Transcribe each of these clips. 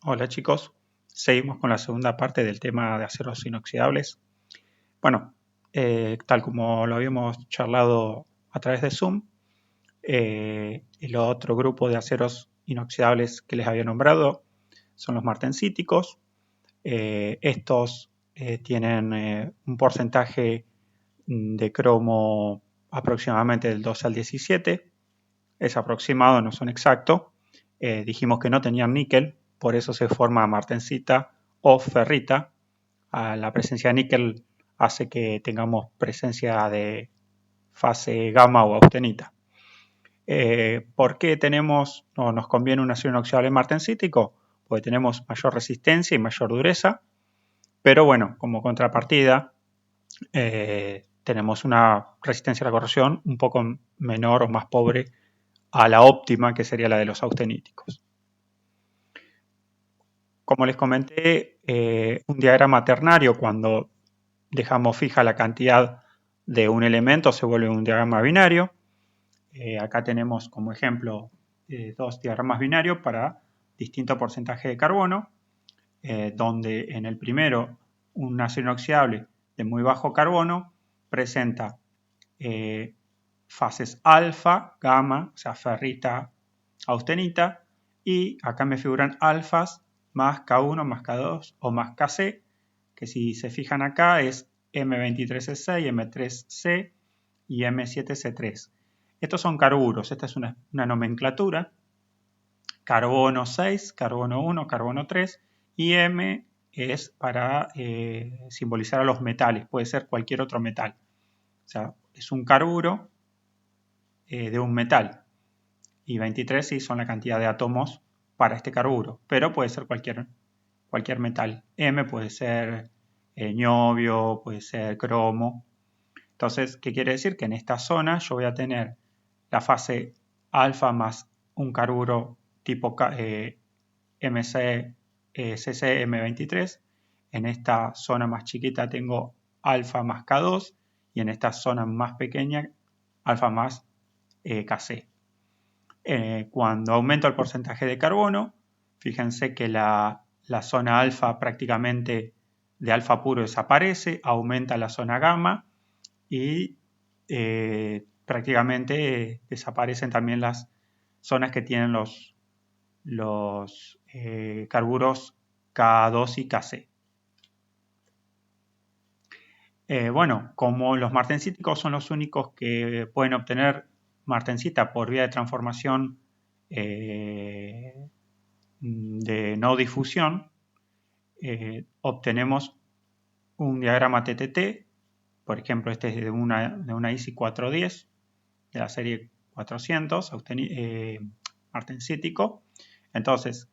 Hola chicos, seguimos con la segunda parte del tema de aceros inoxidables. Bueno, tal como lo habíamos charlado a través de Zoom, el otro grupo de aceros inoxidables que les había nombrado son los martensíticos. Estos tienen un porcentaje de cromo aproximadamente del 2 al 17. Es aproximado, no son exactos. Dijimos que no tenían níquel, por eso se forma martensita o ferrita. La presencia de níquel hace que tengamos presencia de fase gamma o austenita. ¿Por qué nos conviene un acero inoxidable martensítico? Porque tenemos mayor resistencia y mayor dureza, pero bueno, como contrapartida tenemos una resistencia a la corrosión un poco menor o más pobre a la óptima, que sería la de los austeníticos. Como les comenté, un diagrama ternario, cuando dejamos fija la cantidad de un elemento, se vuelve un diagrama binario. Acá tenemos como ejemplo dos diagramas binarios para distinto porcentaje de carbono, donde en el primero un acero inoxidable de muy bajo carbono presenta fases alfa, gamma, o sea, ferrita, austenita, y acá me figuran alfas más K1 más K2 o más Kc, que si se fijan acá es M23C6, M3C y M7C3. Estos son carburos, esta es una nomenclatura: carbono 6, carbono 1, carbono 3, y M es para simbolizar a los metales, puede ser cualquier otro metal. O sea, es un carburo de un metal. Y 23 sí son la cantidad de átomos para este carburo, pero puede ser cualquier metal. M puede ser niobio, puede ser cromo. Entonces, ¿qué quiere decir? Que en esta zona yo voy a tener la fase alfa más un carburo tipo MC, CC M23. En esta zona más chiquita tengo alfa más K2 y en esta zona más pequeña alfa más Kc. Cuando aumento el porcentaje de carbono, fíjense que la zona alfa prácticamente de alfa puro desaparece, aumenta la zona gamma y prácticamente desaparecen también las zonas que tienen los carburos K2 y Kc. Bueno, como los martensíticos son los únicos que pueden obtener martensita por vía de transformación de no difusión, obtenemos un diagrama TTT. Por ejemplo, este es de una ISI 410 de la serie 400 martensítico. Entonces,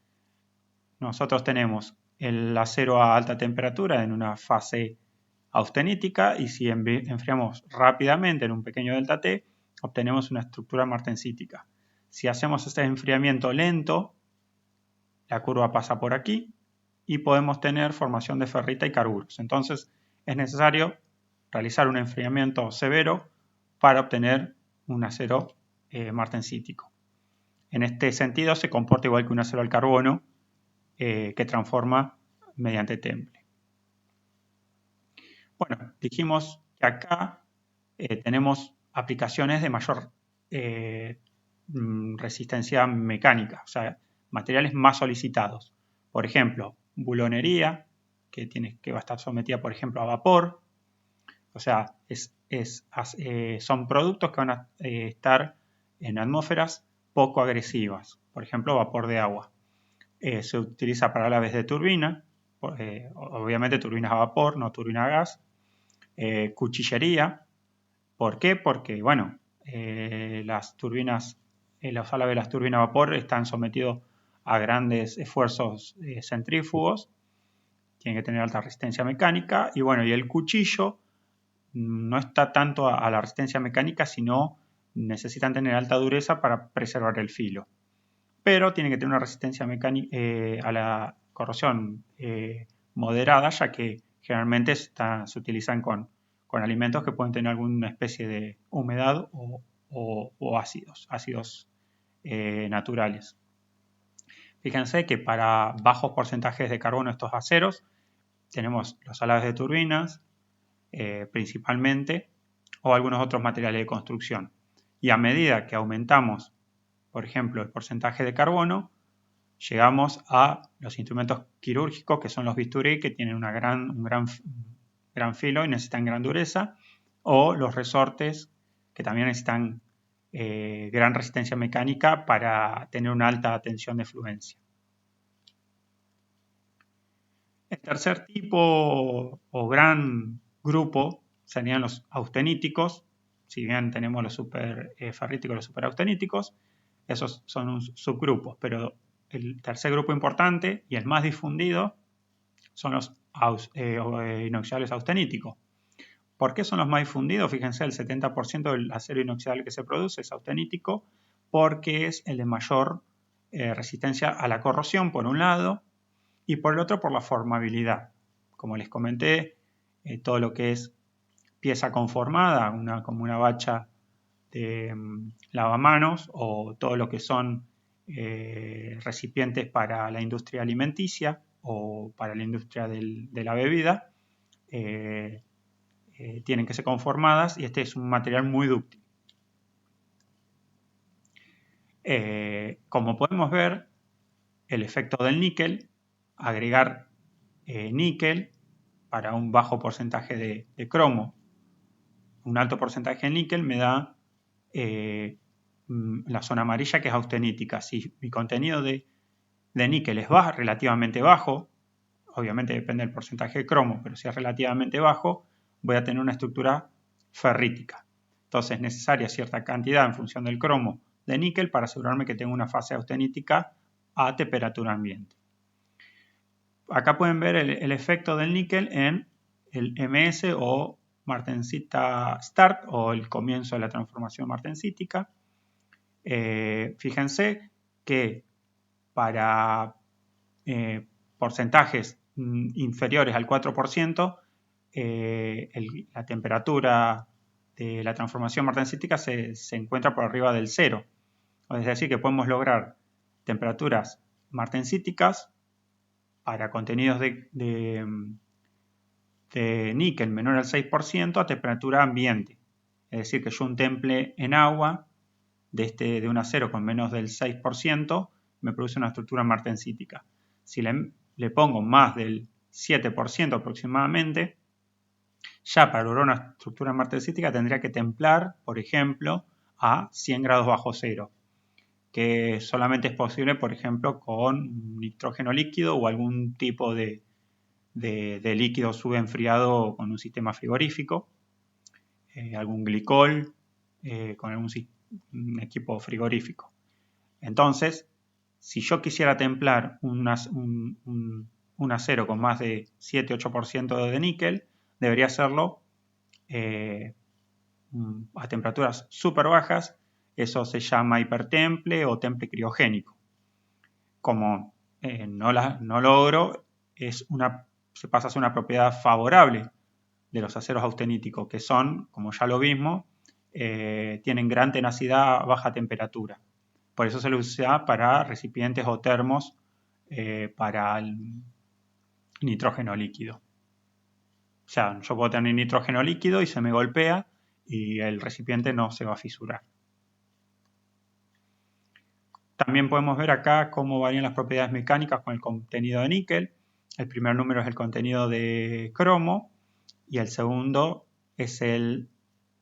nosotros tenemos el acero a alta temperatura en una fase austenítica, y si enfriamos rápidamente en un pequeño delta T, obtenemos una estructura martensítica. Si hacemos este enfriamiento lento, la curva pasa por aquí y podemos tener formación de ferrita y carburos. Entonces es necesario realizar un enfriamiento severo para obtener un acero martensítico. En este sentido se comporta igual que un acero al carbono que transforma mediante temple. Bueno, dijimos que acá tenemos aplicaciones de mayor resistencia mecánica, o sea, materiales más solicitados. Por ejemplo, bulonería, que va a estar sometida, por ejemplo, a vapor. O sea, son productos que van a estar en atmósferas poco agresivas. Por ejemplo, vapor de agua. Se utiliza para aves de turbina, obviamente turbinas a vapor, no turbinas a gas. Cuchillería. ¿Por qué? Porque, bueno, las turbinas, los aves de las turbinas a vapor están sometidos a grandes esfuerzos centrífugos, tienen que tener alta resistencia mecánica, y bueno, y el cuchillo no está tanto a la resistencia mecánica, sino necesitan tener alta dureza para preservar el filo. Pero tienen que tener una resistencia mecánica a la corrosión moderada, ya que generalmente se utilizan con alimentos que pueden tener alguna especie de humedad o ácidos naturales. Fíjense que para bajos porcentajes de carbono estos aceros tenemos los alaves de turbinas principalmente o algunos otros materiales de construcción. Y a medida que aumentamos, por ejemplo, el porcentaje de carbono, llegamos a los instrumentos quirúrgicos, que son los bisturí, que tienen un gran filo y necesitan gran dureza, o los resortes, que también necesitan gran resistencia mecánica para tener una alta tensión de fluencia. El tercer tipo o gran grupo serían los austeníticos. Si bien tenemos los superferríticos y los superausteníticos, esos son un subgrupos, pero el tercer grupo importante y el más difundido son los inoxidables austeníticos. ¿Por qué son los más difundidos? Fíjense, el 70% del acero inoxidable que se produce es austenítico porque es el de mayor resistencia a la corrosión, por un lado, y por el otro por la formabilidad. Como les comenté, todo lo que es pieza conformada, como una bacha de lavamanos o todo lo que son recipientes para la industria alimenticia o para la industria de la bebida, tienen que ser conformadas y este es un material muy dúctil. Como podemos ver, el efecto del níquel, agregar níquel para un bajo porcentaje de cromo, un alto porcentaje de níquel me da la zona amarilla, que es austenítica. Si mi contenido de níquel es relativamente bajo, obviamente depende del porcentaje de cromo, pero si es relativamente bajo, voy a tener una estructura ferrítica. Entonces es necesaria cierta cantidad en función del cromo de níquel para asegurarme que tengo una fase austenítica a temperatura ambiente. Acá pueden ver el efecto del níquel en el MS o martensita start o el comienzo de la transformación martensítica. Fíjense que para porcentajes inferiores al 4%, la temperatura de la transformación martensítica se encuentra por arriba del 0. Es decir, que podemos lograr temperaturas martensíticas para contenidos de níquel menor al 6% a temperatura ambiente. Es decir, que yo un temple en agua de un acero con menos del 6% me produce una estructura martensítica. Si le pongo más del 7% aproximadamente, ya para lograr una estructura martensítica tendría que templar, por ejemplo, a 100 grados bajo cero, que solamente es posible, por ejemplo, con nitrógeno líquido o algún tipo de líquido subenfriado con un sistema frigorífico, algún glicol, con un equipo frigorífico. Entonces, si yo quisiera templar un acero con más de 7-8% de níquel, debería hacerlo a temperaturas súper bajas. Eso se llama hipertemple o temple criogénico. Como no logro, se pasa a ser una propiedad favorable de los aceros austeníticos, que son, como ya lo vimos, tienen gran tenacidad a baja temperatura. Por eso se lo usa para recipientes o termos para el nitrógeno líquido. O sea, yo puedo tener nitrógeno líquido y se me golpea y el recipiente no se va a fisurar. También podemos ver acá cómo varían las propiedades mecánicas con el contenido de níquel. El primer número es el contenido de cromo y el segundo es el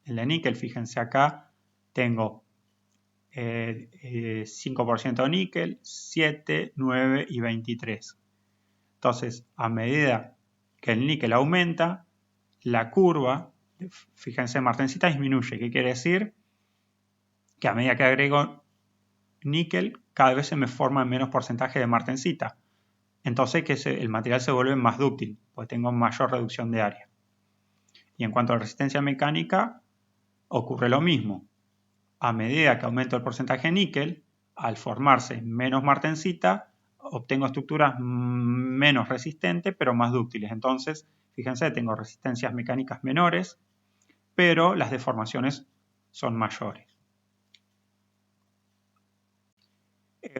de níquel. Fíjense acá, tengo 5% de níquel, 7, 9 y 23. Entonces, a medida que el níquel aumenta, la curva, fíjense, martensita disminuye. ¿Qué quiere decir? Que a medida que agrego níquel, cada vez se me forma menos porcentaje de martensita. Entonces el material se vuelve más dúctil, pues tengo mayor reducción de área. Y en cuanto a la resistencia mecánica, ocurre lo mismo. A medida que aumento el porcentaje de níquel, al formarse menos martensita, obtengo estructuras menos resistentes, pero más dúctiles. Entonces, fíjense, tengo resistencias mecánicas menores, pero las deformaciones son mayores.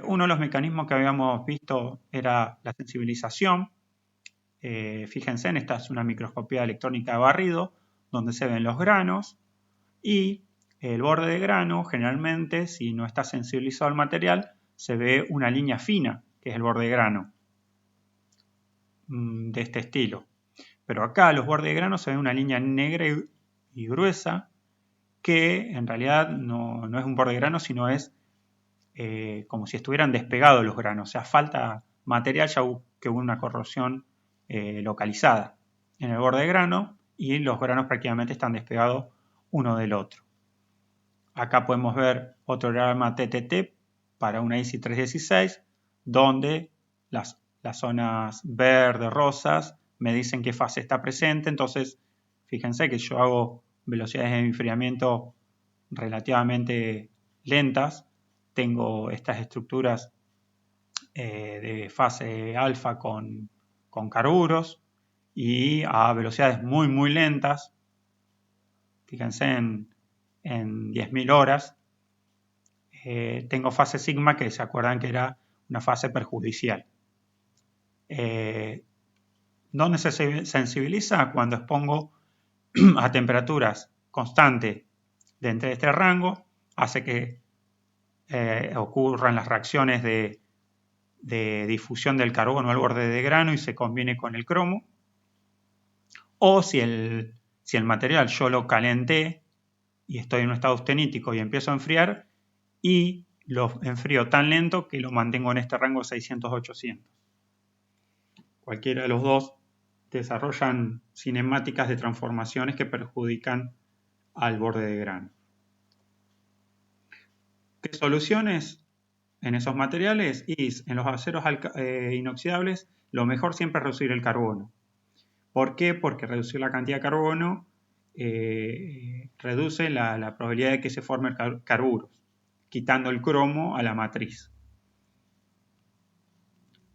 Uno de los mecanismos que habíamos visto era la sensibilización. Fíjense, esta es una microscopía electrónica de barrido, donde se ven los granos y el borde de grano, generalmente, si no está sensibilizado al material, se ve una línea fina, que es el borde de grano, de este estilo. Pero acá los bordes de grano se ve una línea negra y gruesa, que en realidad no es un borde de grano, sino es como si estuvieran despegados los granos. O sea, falta material ya que hubo una corrosión localizada en el borde de grano y los granos prácticamente están despegados uno del otro. Acá podemos ver otro diagrama TTT para una ISI 316, donde las zonas verdes, rosas, me dicen qué fase está presente. Entonces, fíjense que yo hago velocidades de enfriamiento relativamente lentas. Tengo estas estructuras de fase alfa con carburos y a velocidades muy lentas. Fíjense en 10.000 horas. Tengo fase sigma, que se acuerdan que era una fase perjudicial. ¿Dónde se sensibiliza? Cuando expongo a temperaturas constantes dentro de este rango, hace que ocurran las reacciones de difusión del carbono al borde de grano y se combine con el cromo. O si el material yo lo calenté y estoy en un estado austenítico y empiezo a enfriar, y lo enfrío tan lento que lo mantengo en este rango 600-800. Cualquiera de los dos desarrollan cinemáticas de transformaciones que perjudican al borde de grano. ¿Qué soluciones en esos materiales? Y en los aceros inoxidables lo mejor siempre es reducir el carbono. ¿Por qué? Porque reducir la cantidad de carbono reduce la probabilidad de que se formen carburos, quitando el cromo a la matriz.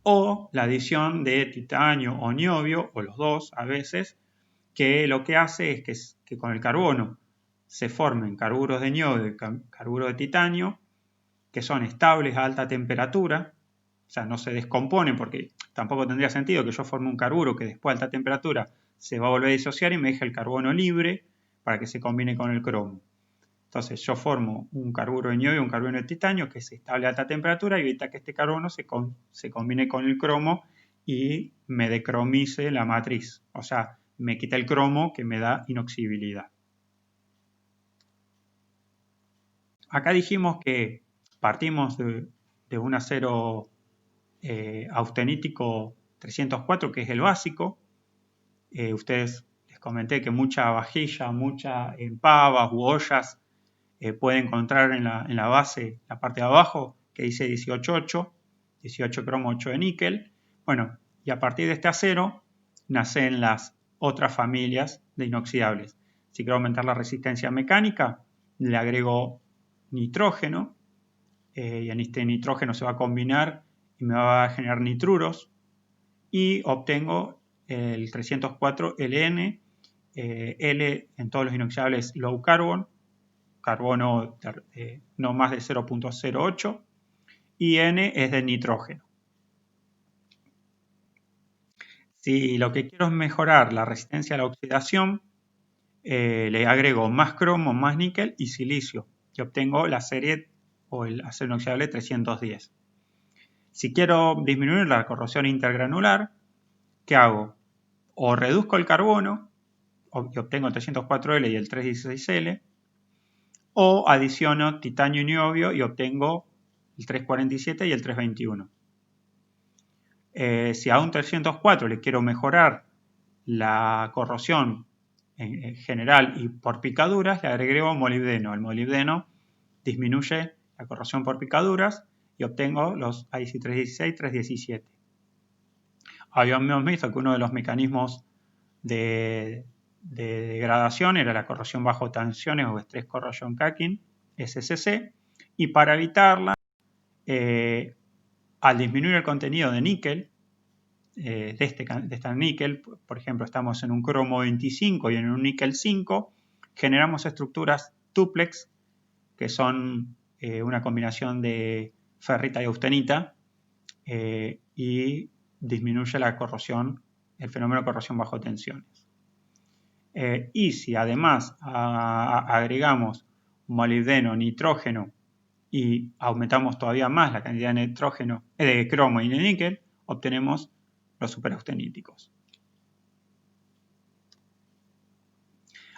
O la adición de titanio o niobio, o los dos a veces, que lo que hace es que con el carbono se formen carburos de niobio y carburos de titanio, que son estables a alta temperatura, o sea, no se descomponen, porque tampoco tendría sentido que yo forme un carburo que después a alta temperatura se va a volver a disociar y me deje el carbono libre para que se combine con el cromo. Entonces yo formo un carburo de niobio y un carburo de titanio que es estable a alta temperatura y evita que este carbono se combine con el cromo y me decromice la matriz. O sea, me quita el cromo que me da inoxibilidad. Acá dijimos que partimos de un acero austenítico 304, que es el básico. Ustedes les comenté que mucha vajilla, mucha pavas u ollas puede encontrar en la base, la parte de abajo, que dice 18.8, 18 cromo 8 de níquel. Bueno, y a partir de este acero nacen las otras familias de inoxidables. Si quiero aumentar la resistencia mecánica, le agrego nitrógeno, y en este nitrógeno se va a combinar y me va a generar nitruros, y obtengo el 304 LN, L en todos los inoxidables low carbon, carbono no más de 0.08, y N es de nitrógeno. Si lo que quiero es mejorar la resistencia a la oxidación, le agrego más cromo, más níquel y silicio, y obtengo la serie o el acero inoxidable 310. Si quiero disminuir la corrosión intergranular, ¿qué hago? O reduzco el carbono y obtengo el 304L y el 316L, o adiciono titanio y niobio y obtengo el 347 y el 321. Si a un 304 le quiero mejorar la corrosión en general y por picaduras, le agrego molibdeno. El molibdeno disminuye la corrosión por picaduras y obtengo los IC 316 y 317. Habíamos visto que uno de los mecanismos de degradación era la corrosión bajo tensiones o Stress Corrosion Cracking, SCC, y para evitarla, al disminuir el contenido de níquel, de este níquel, por ejemplo, estamos en un cromo 25 y en un níquel 5, generamos estructuras duplex, que son una combinación de ferrita y austenita y disminuye la corrosión, el fenómeno de corrosión bajo tensiones. Y si además agregamos molibdeno, nitrógeno y aumentamos todavía más la cantidad de nitrógeno, de cromo y de níquel, obtenemos los superausteníticos.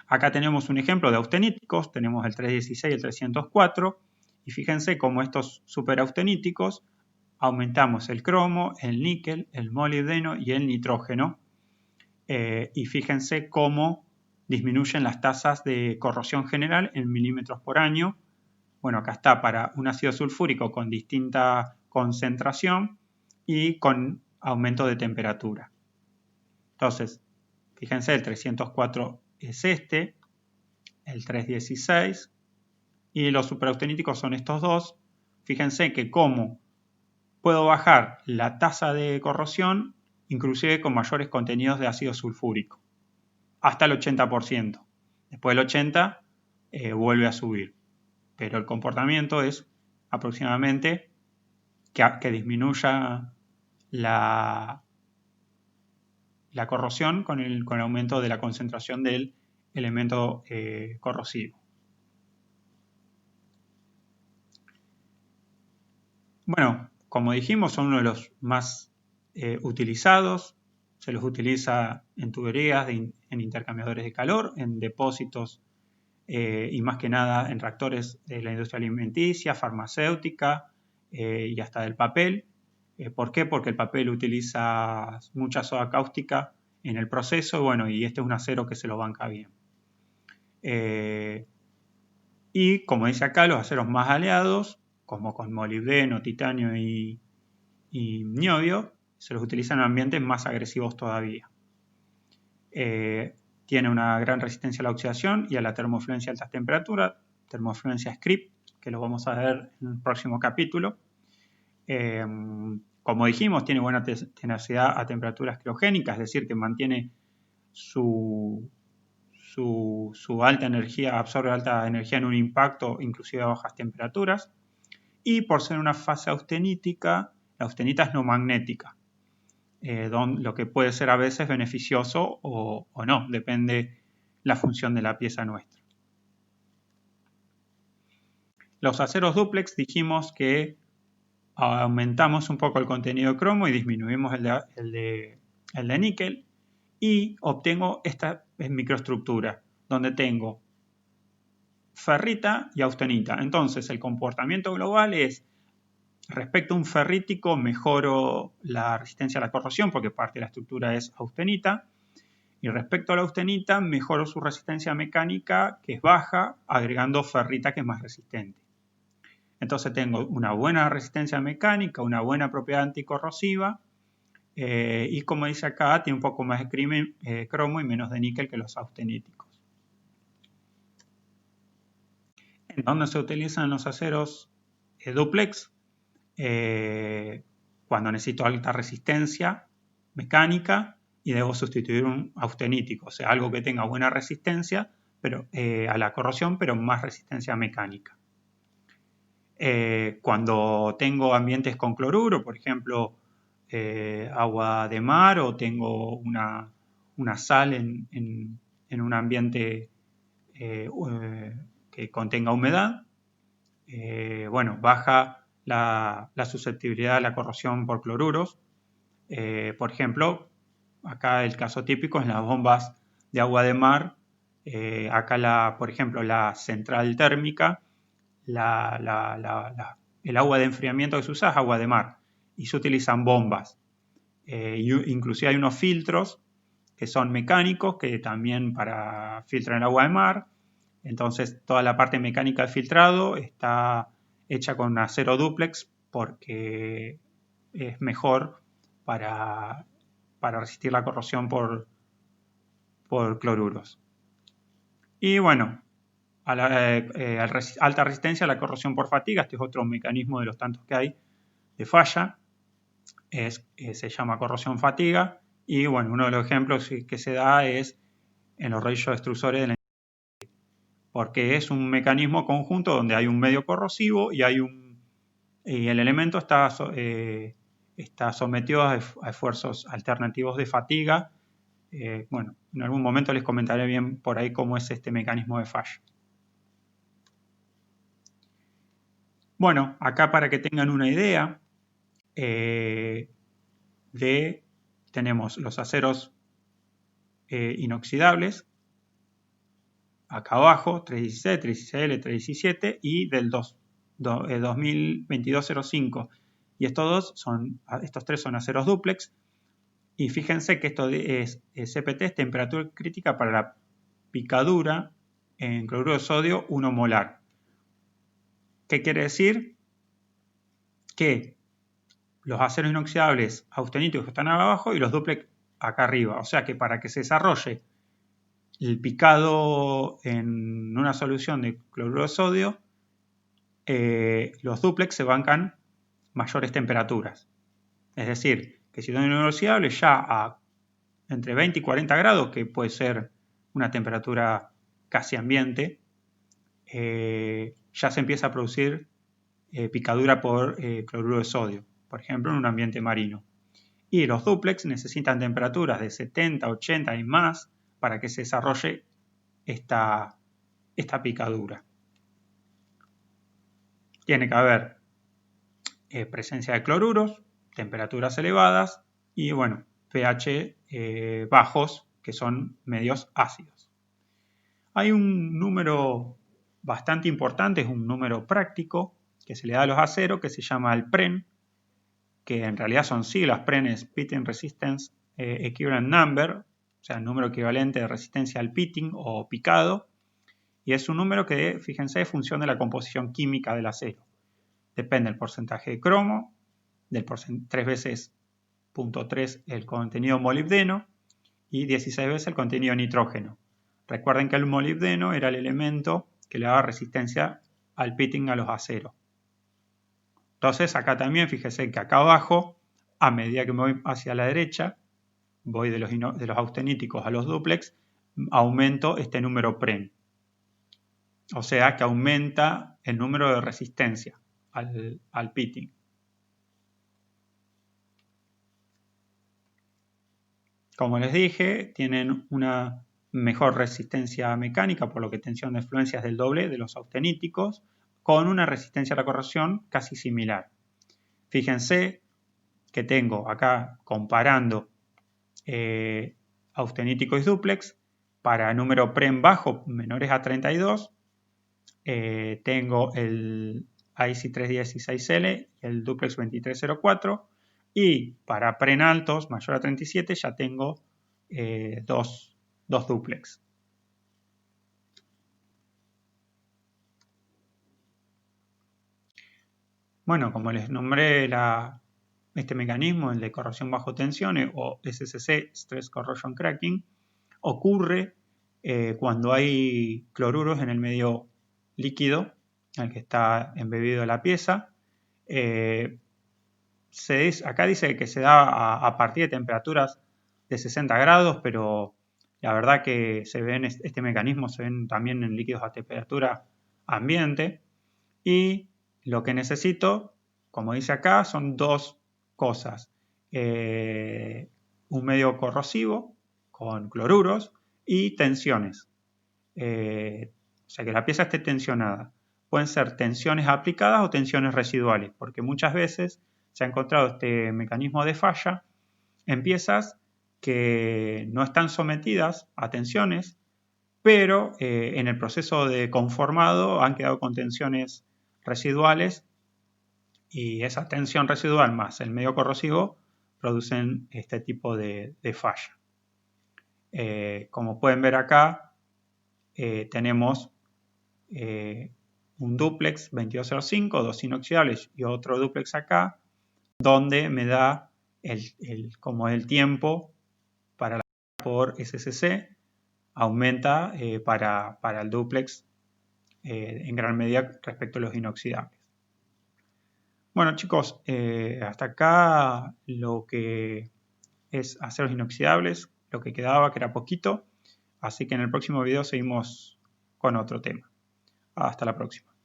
Acá tenemos un ejemplo de austeníticos, tenemos el 316 y el 304, y fíjense cómo estos superausteníticos aumentamos el cromo, el níquel, el molibdeno y el nitrógeno, y fíjense cómo disminuyen las tasas de corrosión general en milímetros por año. Bueno, acá está para un ácido sulfúrico con distinta concentración y con aumento de temperatura. Entonces, fíjense, el 304 es este, el 316, y los superausteníticos son estos dos. Fíjense que cómo puedo bajar la tasa de corrosión, inclusive con mayores contenidos de ácido sulfúrico, hasta el 80%. Después del 80% vuelve a subir, pero el comportamiento es aproximadamente que disminuya la corrosión con el aumento de la concentración del elemento corrosivo. Bueno, como dijimos, son uno de los más utilizados. Se los utiliza en tuberías, en intercambiadores de calor, en depósitos y más que nada en reactores de la industria alimenticia, farmacéutica y hasta del papel. ¿Por qué? Porque el papel utiliza mucha soda cáustica en el proceso, bueno, y este es un acero que se lo banca bien. Y como dice acá, los aceros más aleados, como con molibdeno, titanio y niobio, se los utiliza en ambientes más agresivos todavía. Tiene una gran resistencia a la oxidación y a la termofluencia a altas temperaturas, termofluencia SCRIP, que lo vamos a ver en el próximo capítulo. Como dijimos, tiene buena tenacidad a temperaturas criogénicas, es decir, que mantiene su alta energía, absorbe alta energía en un impacto, inclusive a bajas temperaturas. Y por ser una fase austenítica, la austenita es no magnética, lo que puede ser a veces beneficioso o no, depende la función de la pieza nuestra. Los aceros dúplex dijimos que aumentamos un poco el contenido de cromo y disminuimos el de níquel, y obtengo esta microestructura donde tengo ferrita y austenita. Entonces el comportamiento global es: respecto a un ferrítico mejoro la resistencia a la corrosión porque parte de la estructura es austenita, y respecto a la austenita mejoro su resistencia mecánica, que es baja, agregando ferrita, que es más resistente. Entonces tengo una buena resistencia mecánica, una buena propiedad anticorrosiva, y como dice acá, tiene un poco más de cromo y menos de níquel que los austeníticos. ¿En dónde se utilizan los aceros dúplex? Cuando necesito alta resistencia mecánica y debo sustituir un austenítico, o sea, algo que tenga buena resistencia pero, a la corrosión, pero más resistencia mecánica. Cuando tengo ambientes con cloruro, por ejemplo, agua de mar, o tengo una sal en un ambiente que contenga humedad, bueno, baja la susceptibilidad a la corrosión por cloruros. Por ejemplo, acá el caso típico es las bombas de agua de mar. Acá, por ejemplo, la central térmica, el agua de enfriamiento que se usa es agua de mar y se utilizan bombas. Inclusive hay unos filtros que son mecánicos, que también filtran el agua de mar. Entonces toda la parte mecánica del filtrado está hecha con acero dúplex porque es mejor para resistir la corrosión por cloruros. Y bueno, alta resistencia a la corrosión por fatiga. Este es otro mecanismo de los tantos que hay de falla. Se llama corrosión fatiga. Y bueno, uno de los ejemplos que se da es en los rayos extrusores de la, porque es un mecanismo conjunto donde hay un medio corrosivo y hay un y el elemento está sometido a esfuerzos alternativos de fatiga. Bueno, en algún momento les comentaré bien por ahí cómo es este mecanismo de falla. Bueno, acá para que tengan una idea, tenemos los aceros inoxidables, acá abajo, 316, 316L, 317 y del 2022-05. Y estos tres son aceros dúplex. Y fíjense que esto es CPT, es temperatura crítica para la picadura en cloruro de sodio 1 molar. ¿Qué quiere decir? Que los aceros inoxidables austeníticos están abajo y los dúplex acá arriba. O sea que para que se desarrolle el picado en una solución de cloruro de sodio, los dúplex se bancan mayores temperaturas. Es decir, que si doy un inoxidable ya a entre 20 y 40 grados, que puede ser una temperatura casi ambiente, ya se empieza a producir picadura por cloruro de sodio, por ejemplo en un ambiente marino. Y los dúplex necesitan temperaturas de 70, 80 y más para que se desarrolle esta picadura. Tiene que haber presencia de cloruros, temperaturas elevadas y, bueno, pH bajos, que son medios ácidos. Hay un número bastante importante, es un número práctico que se le da a los aceros, que se llama el PREN, que en realidad son siglas. PREN es Pitting Resistance Equivalent Number, o sea, el número equivalente de resistencia al pitting o picado, y es un número que, fíjense, es función de la composición química del acero. Depende del porcentaje de cromo, del 3 veces 0.3 el contenido molibdeno y 16 veces el contenido nitrógeno. Recuerden que el molibdeno era el elemento que le daba resistencia al pitting a los aceros. Entonces acá también fíjense que acá abajo, a medida que me voy hacia la derecha, voy de los austeníticos a los dúplex, aumento este número PREN. O sea que aumenta el número de resistencia al pitting. Como les dije, tienen una mejor resistencia mecánica, por lo que tensión de fluencia es del doble de los austeníticos, con una resistencia a la corrosión casi similar. Fíjense que tengo acá comparando austenítico y dúplex, para número PREN bajo menores a 32, tengo el IC 316L y el dúplex 2304, y para PREN altos mayor a 37 ya tengo dos dúplex. Bueno, como les nombré este mecanismo, el de corrosión bajo tensiones o SCC, Stress Corrosion Cracking, ocurre cuando hay cloruros en el medio líquido al que está embebido la pieza. Acá dice que se da a partir de temperaturas de 60 grados, pero la verdad que este mecanismo se ven también en líquidos a temperatura ambiente. Y lo que necesito, como dice acá, son dos cosas. Un medio corrosivo con cloruros y tensiones. O sea, que la pieza esté tensionada. Pueden ser tensiones aplicadas o tensiones residuales, porque muchas veces se ha encontrado este mecanismo de falla en piezas que no están sometidas a tensiones, pero en el proceso de conformado han quedado con tensiones residuales, y esa tensión residual más el medio corrosivo producen este tipo de falla. Como pueden ver acá, tenemos un dúplex 2205, dos inoxidables y otro dúplex acá, donde me da como el tiempo para la por SCC aumenta para el dúplex en gran medida respecto a los inoxidables. Bueno, chicos, hasta acá lo que es aceros inoxidables, lo que quedaba, que era poquito. Así que en el próximo video seguimos con otro tema. Hasta la próxima.